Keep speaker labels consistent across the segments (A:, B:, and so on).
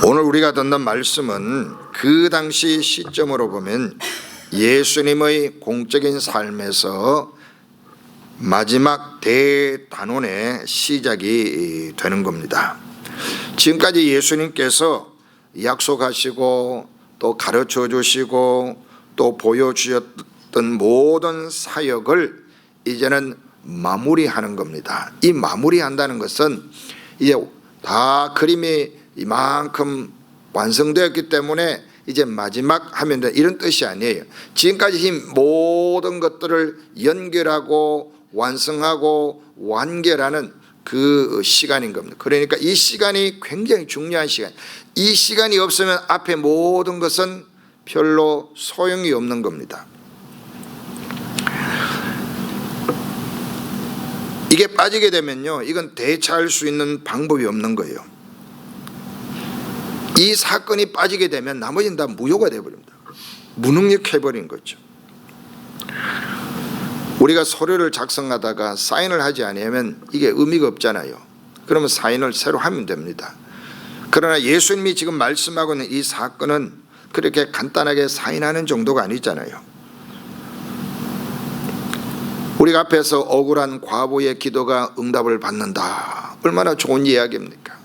A: 오늘 우리가 듣는 말씀은 그 당시 시점으로 보면 예수님의 공적인 삶에서 마지막 대단원의 시작이 되는 겁니다. 지금까지 예수님께서 약속하시고 또 가르쳐 주시고 또 보여주셨던 모든 사역을 이제는 마무리하는 겁니다. 이 마무리한다는 것은 이제 다 그림이 이만큼 완성되었기 때문에 이제 마지막 하면 돼, 이런 뜻이 아니에요. 지금까지 이 모든 것들을 연결하고 완성하고 완결하는 그 시간인 겁니다. 그러니까 이 시간이 굉장히 중요한 시간. 이 시간이 없으면 앞에 모든 것은 별로 소용이 없는 겁니다. 이게 빠지게 되면요, 이건 대처할 수 있는 방법이 없는 거예요. 이 사건이 빠지게 되면 나머지는 다 무효가 되어버립니다. 무능력해버린 거죠. 우리가 서류를 작성하다가 사인을 하지 않으면 이게 의미가 없잖아요. 그러면 사인을 새로 하면 됩니다. 그러나 예수님이 지금 말씀하고 있는 이 사건은 그렇게 간단하게 사인하는 정도가 아니잖아요. 우리가 앞에서 억울한 과부의 기도가 응답을 받는다, 얼마나 좋은 이야기입니까?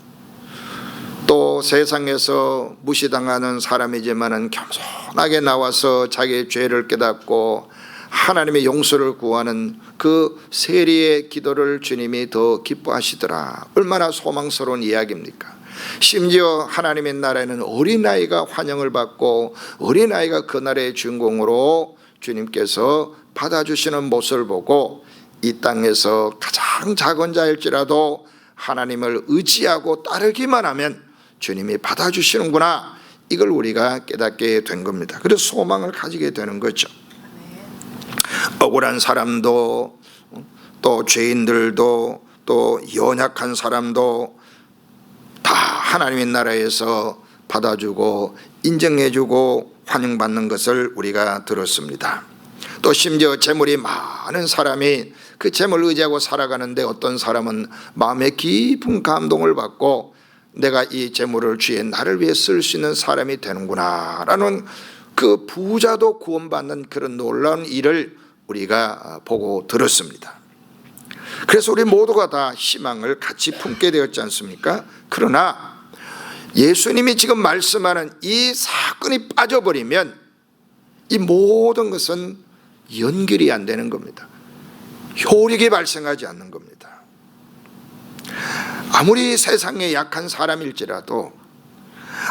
A: 또 세상에서 무시당하는 사람이지만은 겸손하게 나와서 자기의 죄를 깨닫고 하나님의 용서를 구하는 그 세리의 기도를 주님이 더 기뻐하시더라, 얼마나 소망스러운 이야기입니까? 심지어 하나님의 나라에는 어린아이가 환영을 받고 어린아이가 그 나라의 주인공으로 주님께서 받아주시는 모습을 보고 이 땅에서 가장 작은 자일지라도 하나님을 의지하고 따르기만 하면 주님이 받아주시는구나, 이걸 우리가 깨닫게 된 겁니다. 그래서 소망을 가지게 되는 거죠. 억울한 사람도 또 죄인들도 또 연약한 사람도 다 하나님의 나라에서 받아주고 인정해주고 환영받는 것을 우리가 들었습니다. 또 심지어 재물이 많은 사람이 그 재물을 의지하고 살아가는데 어떤 사람은 마음에 깊은 감동을 받고 내가 이 재물을 주의 나를 위해 쓸 수 있는 사람이 되는구나 라는 그 부자도 구원받는 그런 놀라운 일을 우리가 보고 들었습니다. 그래서 우리 모두가 다 희망을 같이 품게 되었지 않습니까? 그러나 예수님이 지금 말씀하는 이 사건이 빠져버리면 이 모든 것은 연결이 안 되는 겁니다. 효력이 발생하지 않는 겁니다. 아무리 세상에 약한 사람일지라도,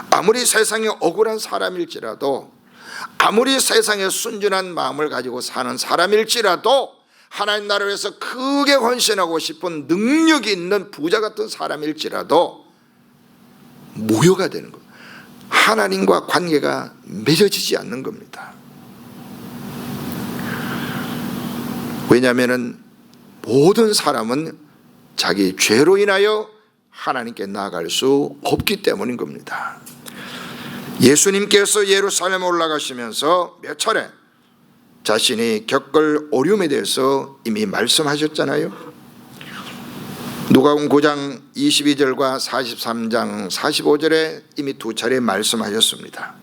A: 아무리 세상에 억울한 사람일지라도, 아무리 세상에 순전한 마음을 가지고 사는 사람일지라도, 하나님 나라를 위해서 크게 헌신하고 싶은 능력이 있는 부자 같은 사람일지라도 무효가 되는 겁니다. 하나님과 관계가 맺어지지 않는 겁니다. 왜냐하면 모든 사람은 자기 죄로 인하여 하나님께 나아갈 수 없기 때문인 겁니다. 예수님께서 예루살렘에 올라가시면서 몇 차례 자신이 겪을 어려움에 대해서 이미 말씀하셨잖아요. 누가복음 9장 22절과 43장 45절에 이미 두 차례 말씀하셨습니다.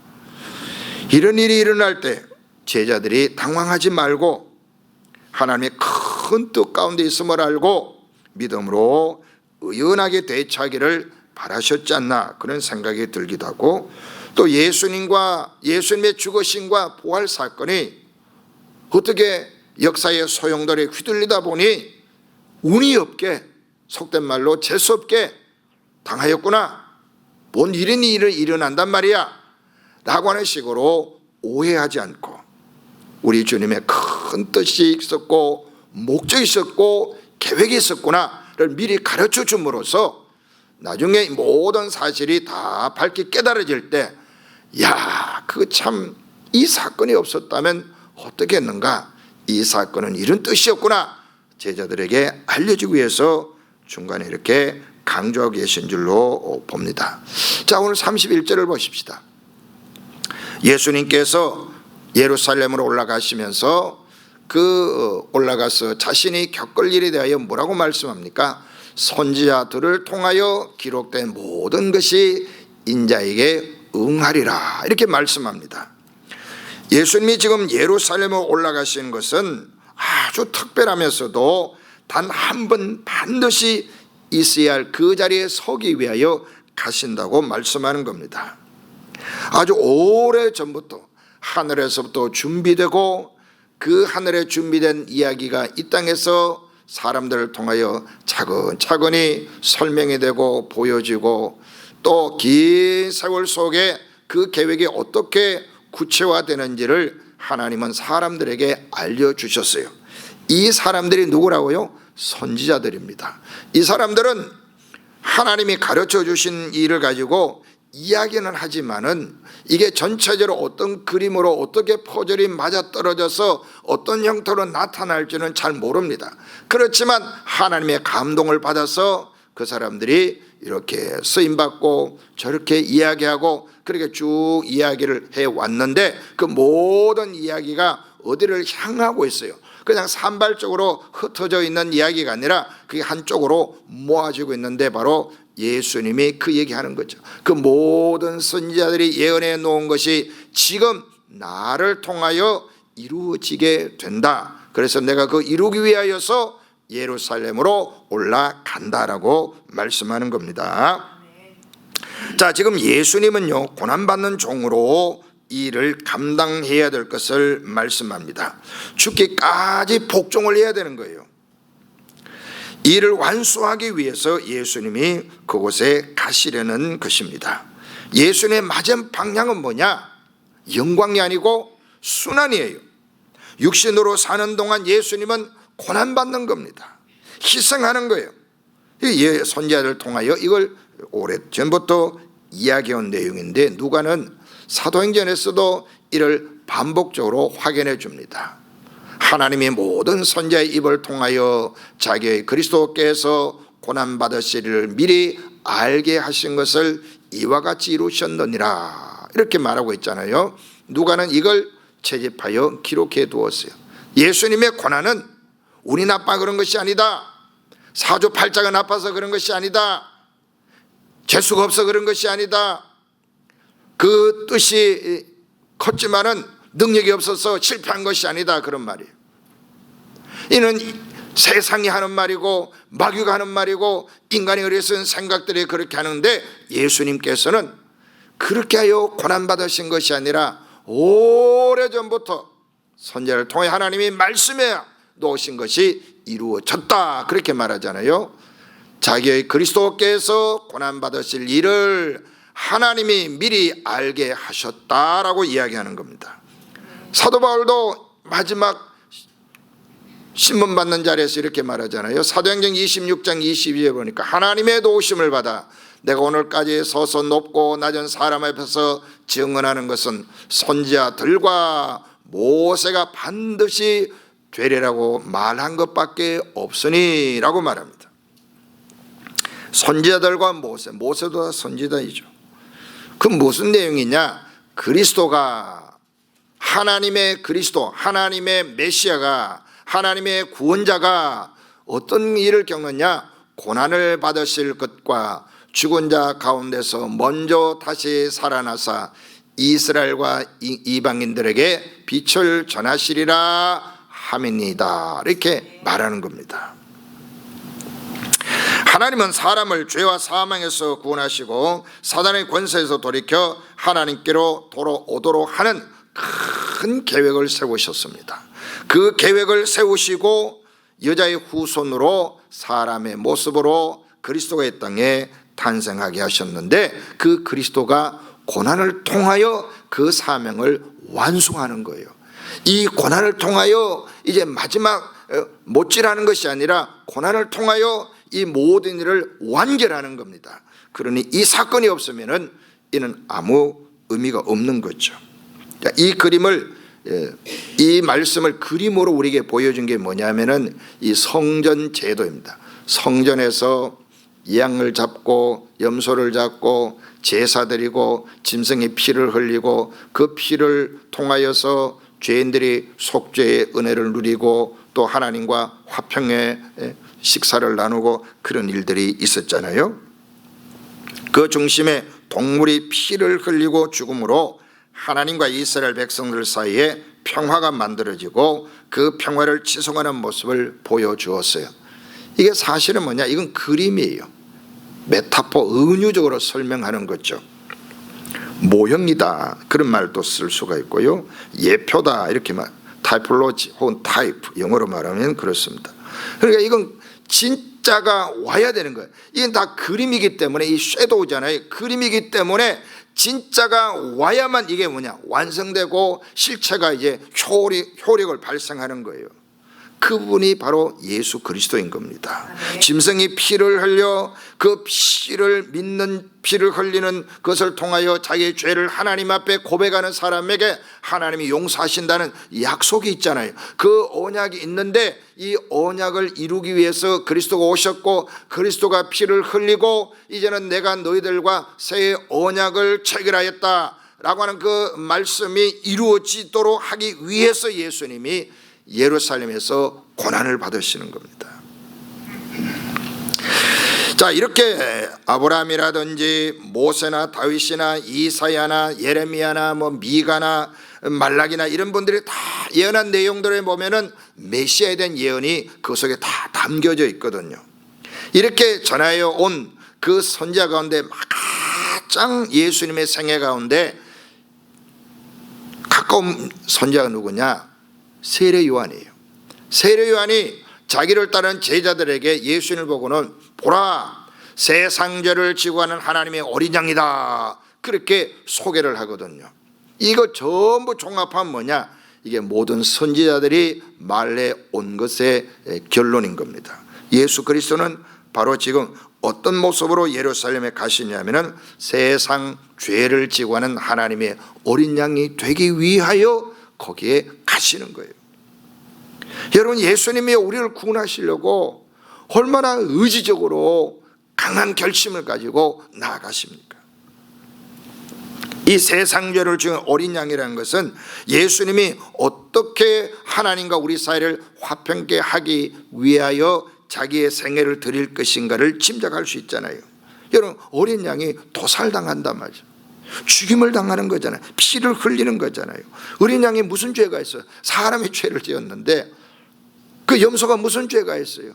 A: 이런 일이 일어날 때 제자들이 당황하지 말고 하나님의 큰 뜻 가운데 있음을 알고 믿음으로 의연하게 대처하기를 바라셨지 않나, 그런 생각이 들기도 하고, 또 예수님의 죽으심과 부활 사건이 어떻게 역사의 소용돌이에 휘둘리다 보니 운이 없게, 속된 말로 재수없게 당하였구나, 뭔 이런 일이 일어난단 말이야 라고 하는 식으로 오해하지 않고, 우리 주님의 큰 뜻이 있었고 목적이 있었고 계획이 있었구나를 미리 가르쳐 줌으로써 나중에 모든 사실이 다 밝게 깨달아질 때, 야, 그 참 이 사건이 없었다면 어떻게 했는가, 이 사건은 이런 뜻이었구나, 제자들에게 알려주기 위해서 중간에 이렇게 강조하고 계신 줄로 봅니다. 자, 오늘 31절을 보십시다. 예수님께서 예루살렘으로 올라가시면서 올라가서 자신이 겪을 일에 대하여 뭐라고 말씀합니까? 선지자들을 통하여 기록된 모든 것이 인자에게 응하리라 이렇게 말씀합니다. 예수님이 지금 예루살렘에 올라가시는 것은 아주 특별하면서도 단 한 번 반드시 있어야 할 그 자리에 서기 위하여 가신다고 말씀하는 겁니다. 아주 오래전부터 하늘에서부터 준비되고 그 하늘에 준비된 이야기가 이 땅에서 사람들을 통하여 차근차근히 설명이 되고 보여지고 또 긴 세월 속에 그 계획이 어떻게 구체화되는지를 하나님은 사람들에게 알려주셨어요. 이 사람들이 누구라고요? 선지자들입니다. 이 사람들은 하나님이 가르쳐 주신 일을 가지고 이야기는 하지만은 이게 전체적으로 어떤 그림으로 어떻게 퍼즐이 맞아떨어져서 어떤 형태로 나타날지는 잘 모릅니다. 그렇지만 하나님의 감동을 받아서 그 사람들이 이렇게 쓰임받고 저렇게 이야기하고 그렇게 쭉 이야기를 해왔는데 그 모든 이야기가 어디를 향하고 있어요. 그냥 산발적으로 흩어져 있는 이야기가 아니라 그게 한쪽으로 모아지고 있는데 바로 예수님이 그 얘기하는 거죠. 그 모든 선지자들이 예언해 놓은 것이 지금 나를 통하여 이루어지게 된다. 그래서 내가 그 이루기 위하여서 예루살렘으로 올라간다라고 말씀하는 겁니다. 자, 지금 예수님은요 고난받는 종으로 이 일을 감당해야 될 것을 말씀합니다. 죽기까지 복종을 해야 되는 거예요. 이 일을 완수하기 위해서 예수님이 그곳에 가시려는 것입니다. 예수님의 맞은 방향은 뭐냐? 영광이 아니고 순환이에요. 육신으로 사는 동안 예수님은 고난받는 겁니다. 희생하는 거예요. 선지자를 통하여 이걸 오래전부터 이야기해온 내용인데 누가는 사도행전에서도 이를 반복적으로 확인해 줍니다. 하나님이 모든 선지자의 입을 통하여 자기의 그리스도께서 고난받으시리를 미리 알게 하신 것을 이와 같이 이루셨느니라 이렇게 말하고 있잖아요. 누가는 이걸 채집하여 기록해 두었어요. 예수님의 고난은 운이 나빠 그런 것이 아니다. 사주팔자가 나빠서 그런 것이 아니다. 재수가 없어 그런 것이 아니다. 그 뜻이 컸지만은 능력이 없어서 실패한 것이 아니다 그런 말이에요. 이는 세상이 하는 말이고 마귀가 하는 말이고 인간이 어리석은 생각들이 그렇게 하는데 예수님께서는 그렇게 하여 고난받으신 것이 아니라 오래전부터 선지자를 통해 하나님이 말씀해 놓으신 것이 이루어졌다 그렇게 말하잖아요. 자기의 그리스도께서 고난받으실 일을 하나님이 미리 알게 하셨다라고 이야기하는 겁니다. 사도 바울도 마지막 신문 받는 자리에서 이렇게 말하잖아요. 사도행전 26장 22절에 보니까 하나님의 도우심을 받아 내가 오늘까지 서서 높고 낮은 사람 앞에서 증언하는 것은 선지자들과 모세가 반드시 되리라고 말한 것밖에 없으니 라고 말합니다. 선지자들과 모세도 선지자이죠. 그 무슨 내용이냐? 그리스도가 하나님의 그리스도, 하나님의 메시아가, 하나님의 구원자가 어떤 일을 겪느냐? 고난을 받으실 것과 죽은 자 가운데서 먼저 다시 살아나사 이스라엘과 이방인들에게 빛을 전하시리라 함이니이다 이렇게 말하는 겁니다. 하나님은 사람을 죄와 사망에서 구원하시고 사단의 권세에서 돌이켜 하나님께로 돌아오도록 하는 큰 계획을 세우셨습니다. 그 계획을 세우시고 여자의 후손으로 사람의 모습으로 그리스도가 이 땅에 탄생하게 하셨는데 그 그리스도가 고난을 통하여 그 사명을 완수하는 거예요. 이 고난을 통하여 이제 마지막 못질하는 것이 아니라 고난을 통하여 이 모든 일을 완결하는 겁니다. 그러니 이 사건이 없으면은 이는 아무 의미가 없는 거죠. 이 그림을 이 말씀을 그림으로 우리에게 보여준 게 뭐냐면은 이 성전 제도입니다. 성전에서 양을 잡고 염소를 잡고 제사 드리고 짐승의 피를 흘리고 그 피를 통하여서 죄인들이 속죄의 은혜를 누리고 또 하나님과 화평의 식사를 나누고 그런 일들이 있었잖아요. 그 중심에 동물이 피를 흘리고 죽음으로 하나님과 이스라엘 백성들 사이에 평화가 만들어지고 그 평화를 지속하는 모습을 보여주었어요. 이게 사실은 뭐냐? 이건 그림이에요. 메타포, 은유적으로 설명하는 거죠. 모형이다 그런 말도 쓸 수가 있고요, 예표다 이렇게 말, 타이폴로지 혹은 타입 영어로 말하면 그렇습니다. 그러니까 이건 진짜가 와야 되는 거예요. 이건 다 그림이기 때문에, 이 섀도우잖아요. 그림이기 때문에 진짜가 와야만 이게 뭐냐? 완성되고 실체가 이제 효력을 발생하는 거예요. 그분이 바로 예수 그리스도인 겁니다. 짐승이 피를 흘려 그 피를 믿는, 피를 흘리는 것을 통하여 자기의 죄를 하나님 앞에 고백하는 사람에게 하나님이 용서하신다는 약속이 있잖아요. 그 언약이 있는데 이 언약을 이루기 위해서 그리스도가 오셨고, 그리스도가 피를 흘리고 이제는 내가 너희들과 새 언약을 체결하였다 라고 하는 그 말씀이 이루어지도록 하기 위해서 예수님이 예루살렘에서 고난을 받으시는 겁니다. 자, 이렇게 아브라함이라든지 모세나 다윗이나 이사야나 예레미야나 미가나 말라기나 이런 분들이 다 예언한 내용들에 보면은 메시아에 대한 예언이 그 속에 다 담겨져 있거든요. 이렇게 전하여 온 그 선지자 가운데 가장 예수님의 생애 가운데 가까운 선지자가 누구냐? 세례 요한이에요. 세례 요한이 자기를 따르는 제자들에게 예수님을 보고는 보라, 세상죄를 지고 가는 하나님의 어린 양이다 그렇게 소개를 하거든요. 이거 전부 종합하면 뭐냐? 이게 모든 선지자들이 말해 온 것의 결론인 겁니다. 예수 그리스도는 바로 지금 어떤 모습으로 예루살렘에 가시냐면은 세상 죄를 지고 가는 하나님의 어린 양이 되기 위하여 거기에 가시는 거예요. 여러분, 예수님이 우리를 구원하시려고 얼마나 의지적으로 강한 결심을 가지고 나아가십니까? 이 세상 죄를 지은 어린 양이라는 것은 예수님이 어떻게 하나님과 우리 사이를 화평케 하기 위하여 자기의 생애를 드릴 것인가를 짐작할 수 있잖아요. 여러분, 어린 양이 도살당한단 말이죠. 죽임을 당하는 거잖아요. 피를 흘리는 거잖아요. 어린 양이 무슨 죄가 있어요? 사람의 죄를 지었는데 그 염소가 무슨 죄가 있어요?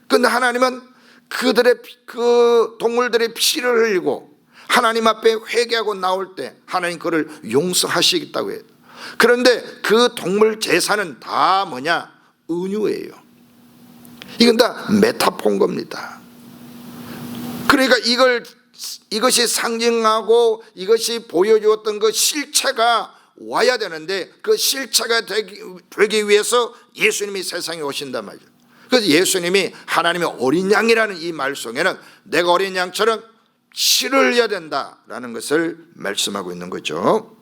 A: 그런데 하나님은 그 동물들의 피를 흘리고 하나님 앞에 회개하고 나올 때 하나님 그를 용서하시겠다고 해요. 그런데 그 동물 제사는 다 뭐냐? 은유예요. 이건 다 메타포인 겁니다. 그러니까 이것이 상징하고 이것이 보여주었던 그 실체가 와야 되는데 그 실체가 되기 위해서 예수님이 세상에 오신단 말이죠. 그래서 예수님이 하나님의 어린 양이라는 이 말 속에는 내가 어린 양처럼 피를 흘려야 된다라는 것을 말씀하고 있는 거죠.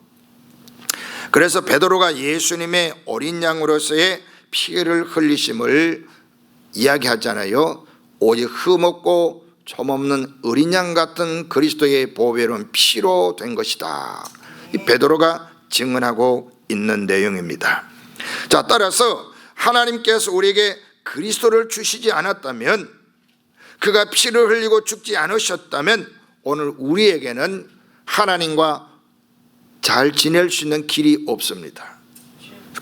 A: 그래서 베드로가 예수님의 어린 양으로서의 피를 흘리심을 이야기하잖아요. 오직 흠없고 점없는 어린 양 같은 그리스도의 보배로운 피로 된 것이다. 이 베드로가 증언하고 있는 내용입니다. 자, 따라서 하나님께서 우리에게 그리스도를 주시지 않았다면, 그가 피를 흘리고 죽지 않으셨다면 오늘 우리에게는 하나님과 잘 지낼 수 있는 길이 없습니다.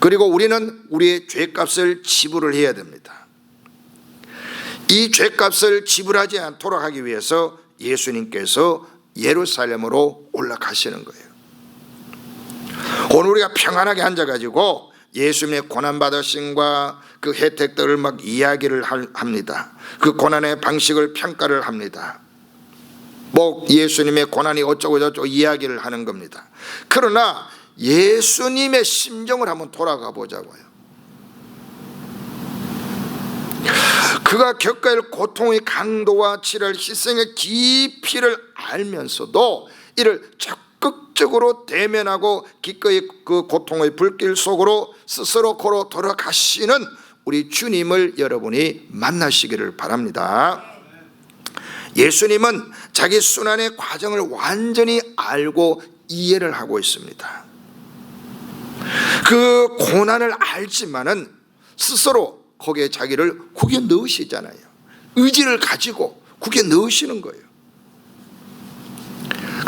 A: 그리고 우리는 우리의 죄값을 지불을 해야 됩니다. 이 죄값을 지불하지 않도록 하기 위해서 예수님께서 예루살렘으로 올라가시는 거예요. 오늘 우리가 평안하게 앉아가지고 예수님의 고난받으심과 그 혜택들을 막 이야기를 합니다. 그 고난의 방식을 평가를 합니다. 예수님의 고난이 어쩌고 저쩌고 이야기를 하는 겁니다. 그러나 예수님의 심정을 한번 돌아가 보자고요. 그가 겪어야 할 고통의 강도와 치를 희생의 깊이를 알면서도 이를 적극적으로 대면하고 기꺼이 그 고통의 불길 속으로 스스로 걸어 들어가시는 우리 주님을 여러분이 만나시기를 바랍니다. 예수님은 자기 순환의 과정을 완전히 알고 이해를 하고 있습니다. 그 고난을 알지만은 스스로 거기에 자기를 구겨 넣으시잖아요. 의지를 가지고 구겨 넣으시는 거예요.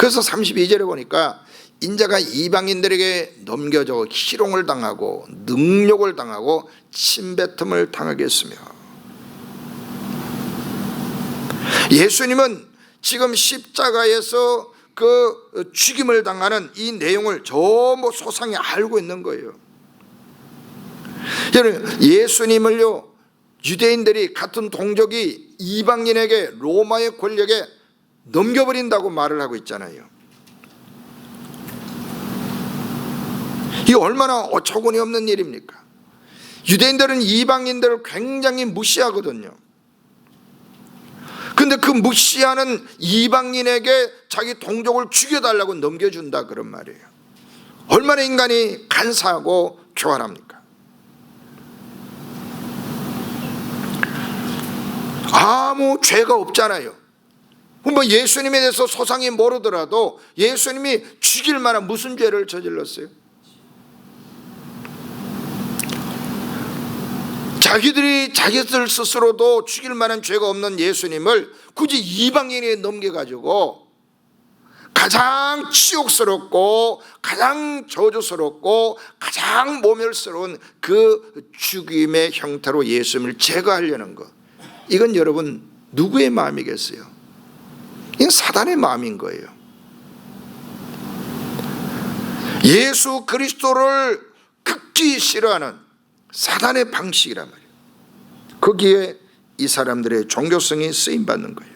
A: 그래서 32절에 보니까 인자가 이방인들에게 넘겨져 희롱을 당하고 능욕을 당하고 침뱉음을 당하게 했으며, 예수님은 지금 십자가에서 그 죽임을 당하는 이 내용을 전부 소상히 알고 있는 거예요. 여러분, 예수님을요, 유대인들이 같은 동족이 이방인에게 로마의 권력에 넘겨버린다고 말을 하고 있잖아요. 이 얼마나 어처구니 없는 일입니까? 유대인들은 이방인들을 굉장히 무시하거든요. 근데 그 무시하는 이방인에게 자기 동족을 죽여달라고 넘겨준다, 그런 말이에요. 얼마나 인간이 간사하고 교활합니까? 아무 죄가 없잖아요. 뭐 예수님에 대해서 소상히 모르더라도 예수님이 죽일 만한 무슨 죄를 저질렀어요? 자기들 스스로도 죽일 만한 죄가 없는 예수님을 굳이 이방인에 넘겨가지고 가장 치욕스럽고 가장 저주스럽고 가장 모멸스러운 그 죽임의 형태로 예수님을 제거하려는 것, 이건 여러분 누구의 마음이겠어요? 이건 사단의 마음인 거예요. 예수 그리스도를 극히 싫어하는 사단의 방식이란 말이에요. 거기에 이 사람들의 종교성이 쓰임받는 거예요.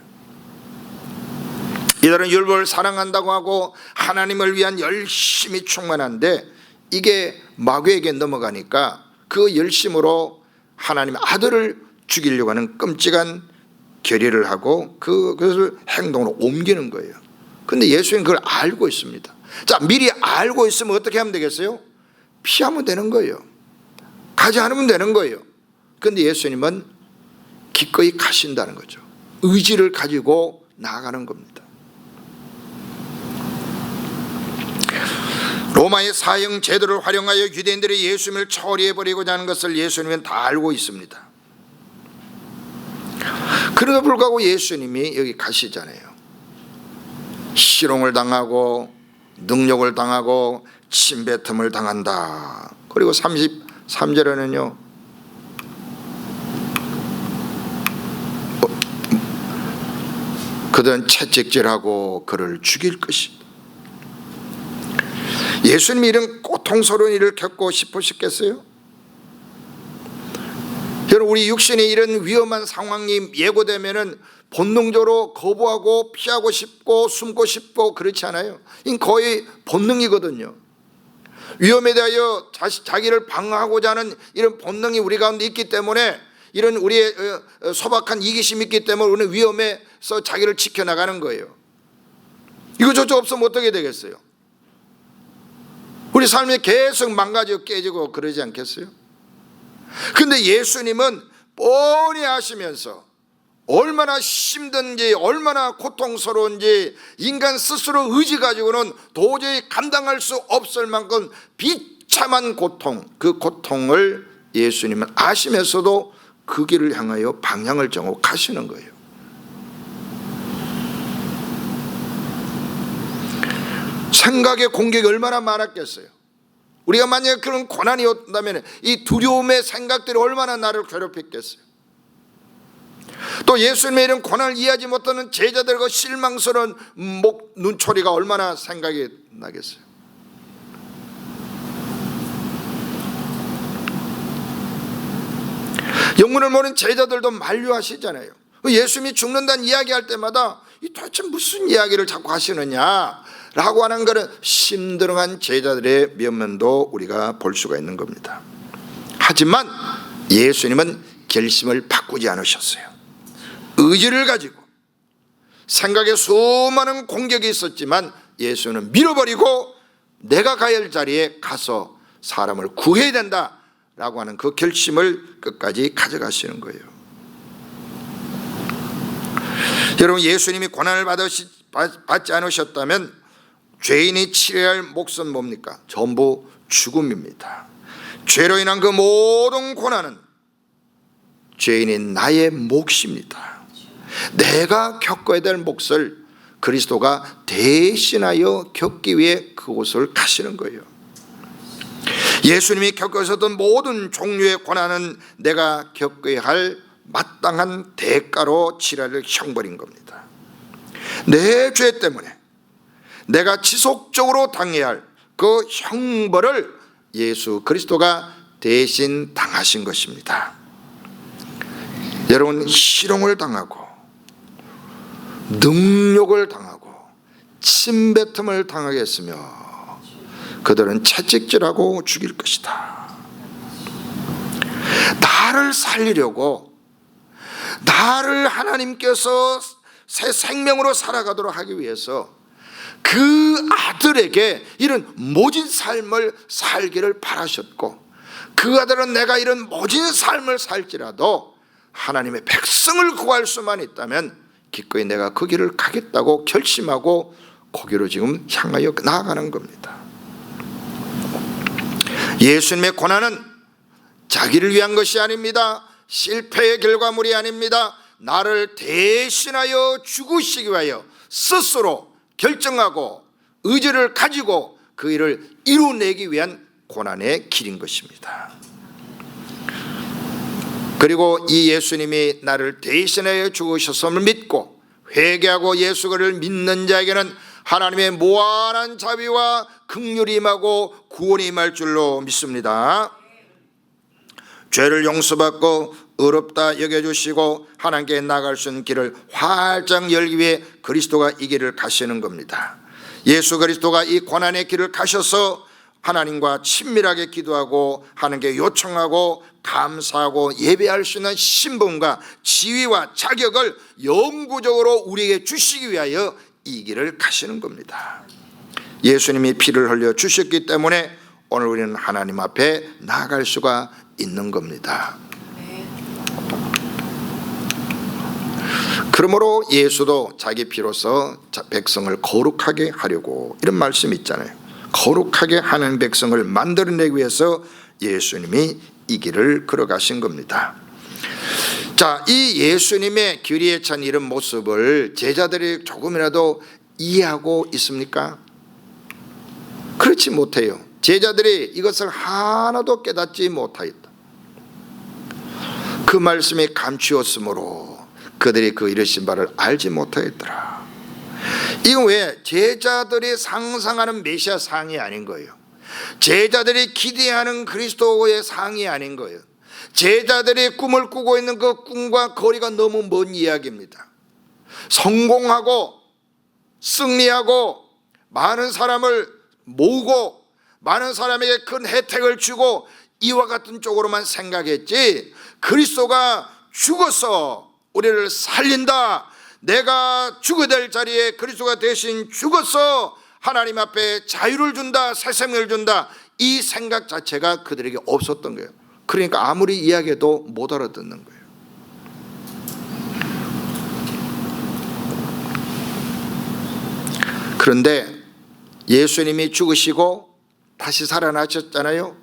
A: 이들은 율법을 사랑한다고 하고 하나님을 위한 열심히 충만한데, 이게 마귀에게 넘어가니까 그 열심으로 하나님의 아들을 죽이려고 하는 끔찍한 결의를 하고 그것을 행동으로 옮기는 거예요. 그런데 예수님은 그걸 알고 있습니다. 자, 미리 알고 있으면 어떻게 하면 되겠어요? 피하면 되는 거예요. 가지 않으면 되는 거예요. 그런데 예수님은 기꺼이 가신다는 거죠. 의지를 가지고 나아가는 겁니다. 로마의 사형 제도를 활용하여 유대인들이 예수님을 처리해버리고자 하는 것을 예수님은 다 알고 있습니다. 그러나 불구하고 예수님이 여기 가시잖아요. 희롱을 당하고 능욕을 당하고 침뱉음을 당한다. 그리고 33절에는요, 그들은 채찍질하고 그를 죽일 것이다. 예수님이 이런 고통스러운 일을 겪고 싶으셨겠어요? 여러분, 우리 육신이 이런 위험한 상황이 예고되면은 본능적으로 거부하고 피하고 싶고 숨고 싶고 그렇지 않아요? 이건 거의 본능이거든요. 위험에 대하여 자기를 방어하고자 하는 이런 본능이 우리 가운데 있기 때문에, 이런 우리의 소박한 이기심이 있기 때문에 우리는 위험에서 자기를 지켜나가는 거예요. 이거 저거 없으면 어떻게 되겠어요? 우리 삶이 계속 망가지고 깨지고 그러지 않겠어요? 근데 예수님은 뻔히 아시면서 얼마나 힘든지 얼마나 고통스러운지 인간 스스로 의지 가지고는 도저히 감당할 수 없을 만큼 비참한 고통, 그 고통을 예수님은 아시면서도 그 길을 향하여 방향을 정하고 가시는 거예요. 생각의 공격이 얼마나 많았겠어요? 우리가 만약에 그런 고난이 온다면 이 두려움의 생각들이 얼마나 나를 괴롭혔겠어요? 또 예수님의 이런 고난을 이해하지 못하는 제자들과 실망스러운 눈초리가 얼마나 생각이 나겠어요? 영문을 모르는 제자들도 만류하시잖아요. 예수님이 죽는다는 이야기할 때마다 이 도대체 무슨 이야기를 자꾸 하시느냐 라고 하는 것은 심드렁한 제자들의 면면도 우리가 볼 수가 있는 겁니다. 하지만 예수님은 결심을 바꾸지 않으셨어요. 의지를 가지고 생각에 수많은 공격이 있었지만 예수는 밀어버리고 내가 가야 할 자리에 가서 사람을 구해야 된다라고 하는 그 결심을 끝까지 가져가시는 거예요. 여러분, 예수님이 고난을 받지 않으셨다면 죄인이 치러야 할 몫은 뭡니까? 전부 죽음입니다. 죄로 인한 그 모든 고난은 죄인인 나의 몫입니다. 내가 겪어야 될 몫을 그리스도가 대신하여 겪기 위해 그곳을 가시는 거예요. 예수님이 겪으셨던 모든 종류의 고난은 내가 겪어야 할 마땅한 대가로 치러질 형벌인 겁니다. 내 죄 때문에 내가 지속적으로 당해야 할 그 형벌을 예수 그리스도가 대신 당하신 것입니다. 여러분, 희롱을 당하고 능욕을 당하고 침뱉음을 당하겠으며 그들은 채찍질하고 죽일 것이다. 나를 살리려고, 나를 하나님께서 새 생명으로 살아가도록 하기 위해서 그 아들에게 이런 모진 삶을 살기를 바라셨고, 그 아들은 내가 이런 모진 삶을 살지라도 하나님의 백성을 구할 수만 있다면 기꺼이 내가 그 길을 가겠다고 결심하고 거기로 지금 향하여 나아가는 겁니다. 예수님의 고난은 자기를 위한 것이 아닙니다. 실패의 결과물이 아닙니다. 나를 대신하여 죽으시기 위하여 스스로 결정하고 의지를 가지고 그 일을 이루어내기 위한 고난의 길인 것입니다. 그리고 이 예수님이 나를 대신하여 죽으셨음을 믿고 회개하고 예수 그리스도를 믿는 자에게는 하나님의 무한한 자비와 긍휼이 임하고 구원이 임할 줄로 믿습니다. 죄를 용서받고 의롭다 여겨주시고 하나님께 나갈 수 있는 길을 활짝 열기 위해 그리스도가 이 길을 가시는 겁니다. 예수 그리스도가 이 고난의 길을 가셔서 하나님과 친밀하게 기도하고 하나님께 요청하고 감사하고 예배할 수 있는 신분과 지위와 자격을 영구적으로 우리에게 주시기 위하여 이 길을 가시는 겁니다. 예수님이 피를 흘려 주셨기 때문에 오늘 우리는 하나님 앞에 나아갈 수가 있는 겁니다. 그러므로 예수도 자기 피로서 백성을 거룩하게 하려고, 이런 말씀이 있잖아요. 거룩하게 하는 백성을 만들어내기 위해서 예수님이 이 길을 걸어가신 겁니다. 자, 이 예수님의 규리에 찬 이런 모습을 제자들이 조금이라도 이해하고 있습니까? 그렇지 못해요. 제자들이 이것을 하나도 깨닫지 못하였다. 그 말씀이 감추었으므로 그들이 그 이르신 바를 알지 못하였더라. 이건 왜? 제자들이 상상하는 메시아 상이 아닌 거예요. 제자들이 기대하는 그리스도의 상이 아닌 거예요. 제자들이 꿈을 꾸고 있는 그 꿈과 거리가 너무 먼 이야기입니다. 성공하고 승리하고 많은 사람을 모으고 많은 사람에게 큰 혜택을 주고 이와 같은 쪽으로만 생각했지, 그리스도가 죽어서 우리를 살린다, 내가 죽어야 될 자리에 그리스도가 대신 죽어서 하나님 앞에 자유를 준다, 새 생명을 준다, 이 생각 자체가 그들에게 없었던 거예요. 그러니까 아무리 이야기해도 못 알아듣는 거예요. 그런데 예수님이 죽으시고 다시 살아나셨잖아요.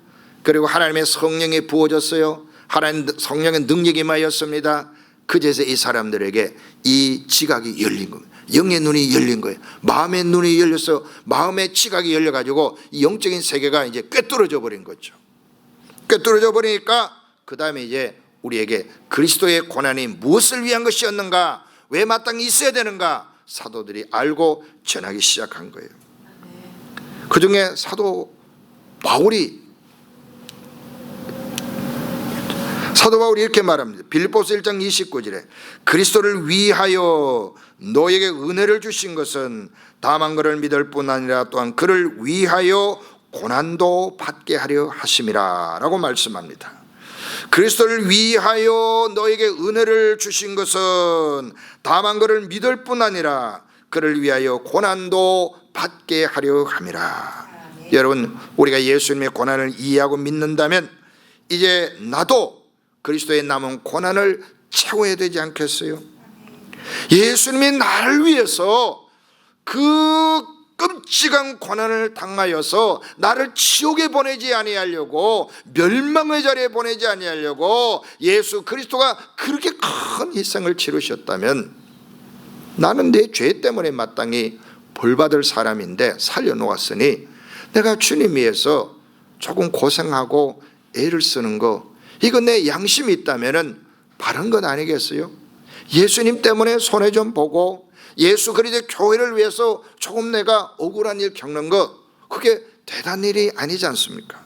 A: 그리고 하나님의 성령이 부어졌어요. 하나님 성령의 능력이 임하였습니다. 그제서 이 사람들에게 이 지각이 열린 겁니다. 영의 눈이 열린 거예요. 마음의 눈이 열려서 마음의 지각이 열려가지고 이 영적인 세계가 이제 꿰뚫어져 버린 거죠. 꿰뚫어져 버리니까 그 다음에 이제 우리에게 그리스도의 고난이 무엇을 위한 것이었는가, 왜 마땅히 있어야 되는가 사도들이 알고 전하기 시작한 거예요. 그 중에 사도 바울이 이렇게 말합니다. 빌립보서 1장 29절에 그리스도를 위하여 너에게 은혜를 주신 것은 다만 그를 믿을 뿐 아니라 또한 그를 위하여 고난도 받게 하려 하심이라 라고 말씀합니다. 그리스도를 위하여 너에게 은혜를 주신 것은 다만 그를 믿을 뿐 아니라 그를 위하여 고난도 받게 하려 함이라. 여러분, 우리가 예수님의 고난을 이해하고 믿는다면 이제 나도 그리스도의 남은 고난을 채워야 되지 않겠어요? 예수님이 나를 위해서 그 끔찍한 고난을 당하여서 나를 지옥에 보내지 아니하려고, 멸망의 자리에 보내지 아니하려고 예수 그리스도가 그렇게 큰 희생을 치르셨다면 나는 내 죄 때문에 마땅히 벌받을 사람인데 살려놓았으니 내가 주님 위해서 조금 고생하고 애를 쓰는 거, 이거 내 양심이 있다면 바른 것 아니겠어요? 예수님 때문에 손해 좀 보고 예수 그리스도의 교회를 위해서 조금 내가 억울한 일 겪는 거, 그게 대단한 일이 아니지 않습니까?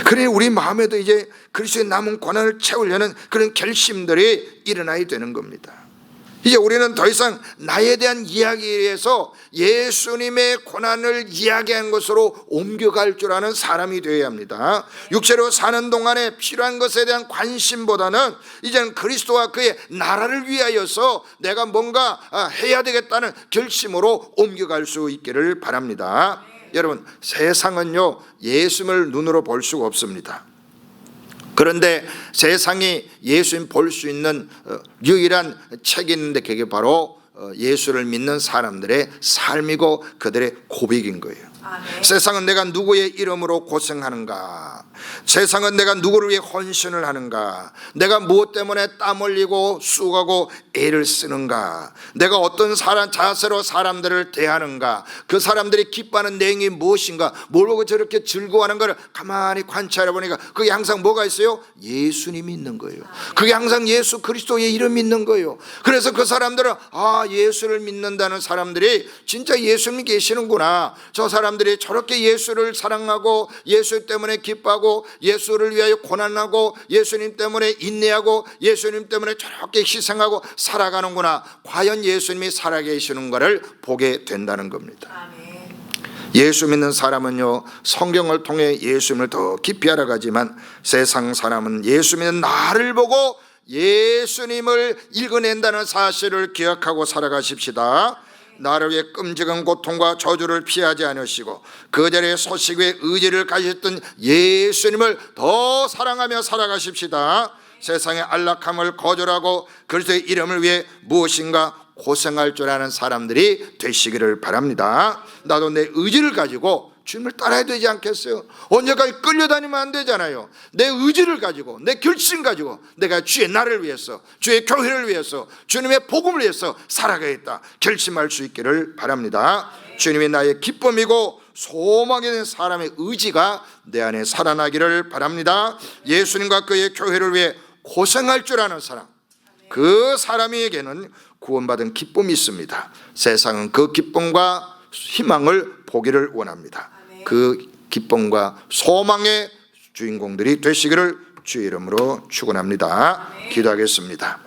A: 그러니 우리 마음에도 이제 그리스도의 남은 고난을 채우려는 그런 결심들이 일어나야 되는 겁니다. 이제 우리는 더 이상 나에 대한 이야기에서 예수님의 고난을 이야기한 것으로 옮겨갈 줄 아는 사람이 되어야 합니다. 육체로 사는 동안에 필요한 것에 대한 관심보다는 이제는 그리스도와 그의 나라를 위하여서 내가 뭔가 해야 되겠다는 결심으로 옮겨갈 수 있기를 바랍니다. 여러분, 세상은요 예수님을 눈으로 볼 수가 없습니다. 그런데 세상이 예수님 볼 수 있는 유일한 책이 있는데, 그게 바로 예수를 믿는 사람들의 삶이고 그들의 고백인 거예요. 아멘. 세상은 내가 누구의 이름으로 고생하는가, 세상은 내가 누구를 위해 헌신을 하는가, 내가 무엇 때문에 땀 흘리고 수고하고 애를 쓰는가, 내가 어떤 자세로 사람들을 대하는가, 그 사람들이 기뻐하는 내용이 무엇인가, 뭘 보고 저렇게 즐거워하는 것을 가만히 관찰해 보니까 그게 항상 뭐가 있어요? 예수님이 있는 거예요. 그게 항상 예수 그리스도의 이름이 있는 거예요. 그래서 그 사람들은 예수를 믿는다는 사람들이 진짜 예수님이 계시는구나, 저 사람들이 저렇게 예수를 사랑하고 예수 때문에 기뻐하고 예수를 위하여 고난하고 예수님 때문에 인내하고 예수님 때문에 저렇게 희생하고 살아가는구나, 과연 예수님이 살아계시는 것을 보게 된다는 겁니다. 아멘. 예수 믿는 사람은요 성경을 통해 예수님을 더 깊이 알아가지만, 세상 사람은 예수 믿는 나를 보고 예수님을 읽어낸다는 사실을 기억하고 살아가십시다. 나를 위해 끔찍한 고통과 저주를 피하지 않으시고 그 자리에 소식 위에 의지를 가지셨던 예수님을 더 사랑하며 살아가십시다. 세상의 안락함을 거절하고 그리스도의 이름을 위해 무엇인가 고생할 줄 아는 사람들이 되시기를 바랍니다. 나도 내 의지를 가지고 주님을 따라야 되지 않겠어요? 언제까지 끌려다니면 안 되잖아요. 내 의지를 가지고, 내 결심 가지고 내가 주의 나라를 위해서, 주의 교회를 위해서, 주님의 복음을 위해서 살아가겠다 결심할 수 있기를 바랍니다. 주님이 나의 기쁨이고 소망이 된 사람의 의지가 내 안에 살아나기를 바랍니다. 예수님과 그의 교회를 위해 고생할 줄 아는 사람, 그 사람에게는 구원받은 기쁨이 있습니다. 세상은 그 기쁨과 희망을 보기를 원합니다. 그 기쁨과 소망의 주인공들이 되시기를 주의 이름으로 축원합니다. 기도하겠습니다.